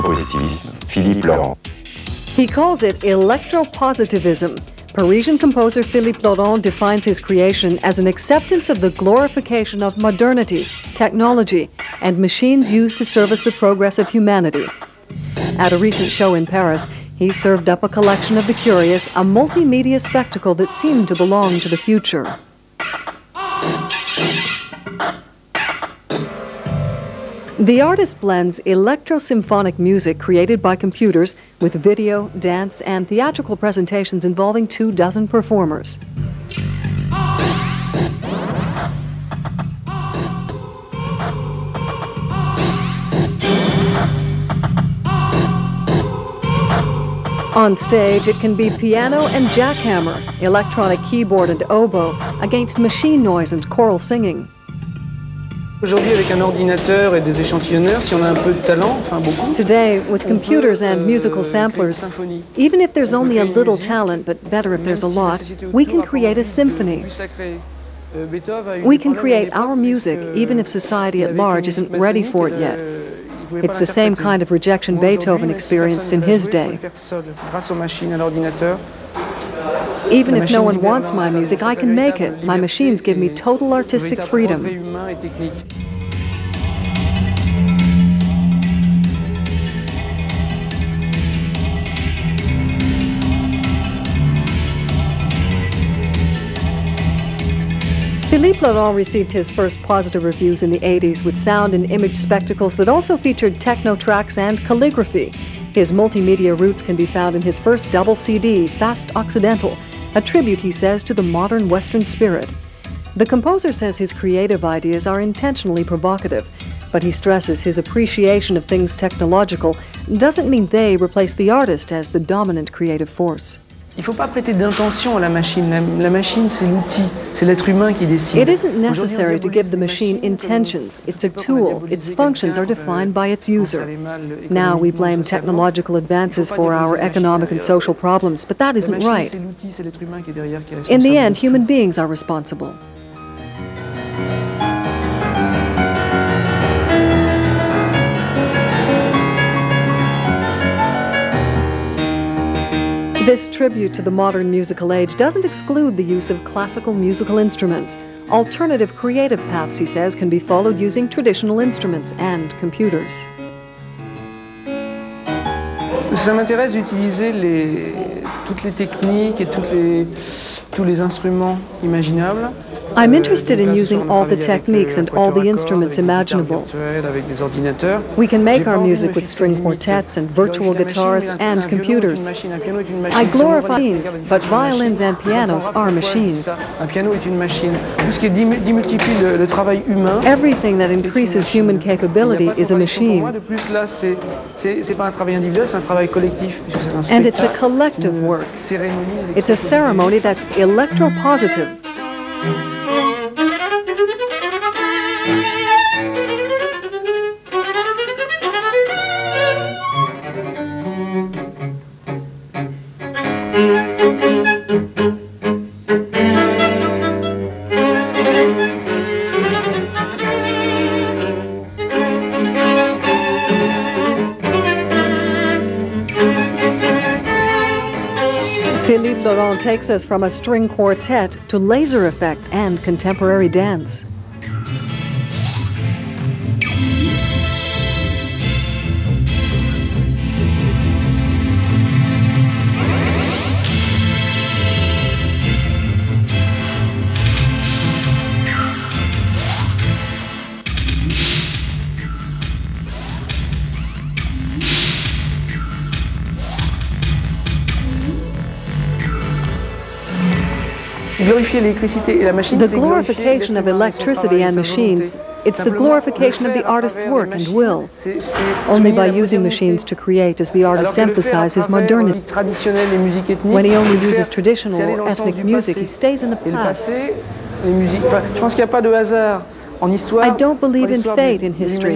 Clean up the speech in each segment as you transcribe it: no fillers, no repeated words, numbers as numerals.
l'électropositivisme, Philippe Laurent. He calls it electropositivism. Parisian composer Philippe Laurent defines his creation as an acceptance of the glorification of modernity, technology, and machines used to service the progress of humanity. At a recent show in Paris, he served up a collection of the curious, a multimedia spectacle that seemed to belong to the future. The artist blends electro-symphonic music created by computers with video, dance, and theatrical presentations involving 24 performers. On stage, it can be piano and jackhammer, electronic keyboard and oboe, against machine noise and choral singing. Aujourd'hui, avec un ordinateur et des échantillonneurs, si on a un peu de talent, enfin beaucoup. Today, with computers and musical samplers, even if there's only a little talent, but better if there's a lot, we can create a symphony. We can create our music, even if society at large isn't ready for it yet. It's the same kind of rejection Beethoven experienced in his day. Even if no one wants my music, I can make it. My machines give me total artistic freedom. Philippe Laurent received his first positive reviews in the 80s with sound and image spectacles that also featured techno tracks and calligraphy. His multimedia roots can be found in his first double CD, Fast Occidental, a tribute, he says, to the modern Western spirit. The composer says his creative ideas are intentionally provocative, but he stresses his appreciation of things technological doesn't mean they replace the artist as the dominant creative force. Il ne faut pas prêter d'intention à la machine. La machine, c'est l'outil, c'est l'être humain qui décide. It isn't necessary to give the machine intentions. It's a tool. Its functions are defined by its user. Now we blame technological advances for our economic and social problems, but that isn't right. In the end, human beings are responsible. This tribute to the modern musical age doesn't exclude the use of classical musical instruments. Alternative creative paths, he says, can be followed using traditional instruments and computers. Ça m'intéresse d'utiliser toutes les techniques et tous les instruments imaginables. I'm interested in using all the techniques and all the instruments imaginable. We can make our music with string quartets and virtual guitars and computers. I glorify machines, but violins and pianos are machines. Everything that increases human capability is a machine. And it's a collective work. It's a ceremony that's electropositive. Philippe Laurent takes us from a string quartet to laser effects and contemporary dance. The glorification of electricity and machines, it's the glorification of the artist's work and will. Only by using machines to create does the artist emphasize his modernity. When he only uses traditional or ethnic music, he stays in the past. I don't believe in fate in history.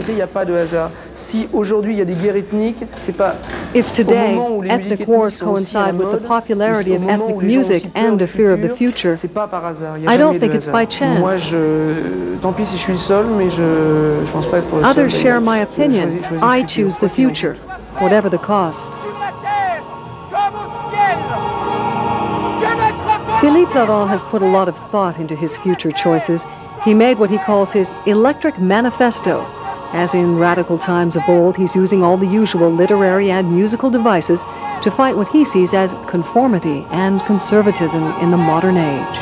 If today ethnic wars coincide with the popularity of ethnic music and a fear of the future, I don't think it's by chance. Others share my opinion. I choose the future. whatever the cost. Philippe Laurent has put a lot of thought into his future choices. He made what he calls his electric manifesto. As in radical times of old, he's using all the usual literary and musical devices to fight what he sees as conformity and conservatism in the modern age.